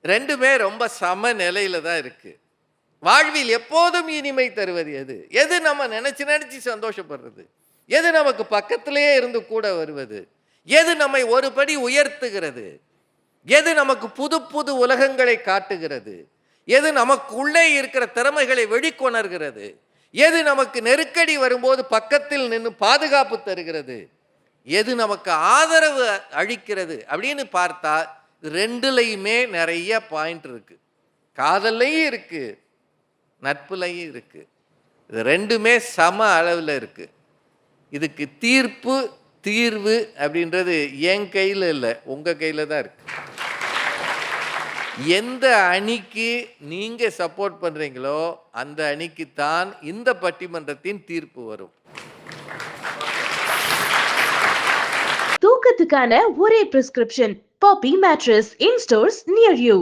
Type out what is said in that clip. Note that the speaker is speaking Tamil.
2மே ரொம்ப சம நிலையில தான் இருக்கு. வாழ்வில் எப்போதும் இனிமை தருவது எது? எது நம்ம நெனச்சு நெனச்சு சந்தோஷப்படுறது? எது நமக்கு பக்கத்திலேயே இருந்து கூட வருவது? எது நம்மை ஒரு படி உயர்த்துகிறது? எது நமக்கு புது புது உலகங்களை காட்டுகிறது? எது நமக்குள்ளே இருக்கிற திறமைகளை வெளிக்கொணர்கிறது? எது நமக்கு நெருக்கடி வரும்போது பக்கத்தில் நின்று பாதுகாப்பு தருகிறது? எது நமக்கு ஆதரவு அளிக்கிறது? அப்படின்னு பார்த்தா 2லயுமே நிறைய பாயிண்ட் இருக்கு. காதல்லையும் இருக்கு, நட்புலையும் இருக்கு. இது 2மே சம அளவில் இருக்கு. இதுக்கு தீர்வு அப்படின்றது என் கையில் இல்லை, உங்க கையில் தான் இருக்கு. எந்த அணிக்கு நீங்க சப்போர்ட் பண்றீங்களோ அந்த அணிக்கு தான் இந்த பட்டிமன்றத்தின் தீர்ப்பு வரும். தூக்கத்துக்கான ஒரே prescription poppy mattress in stores near you.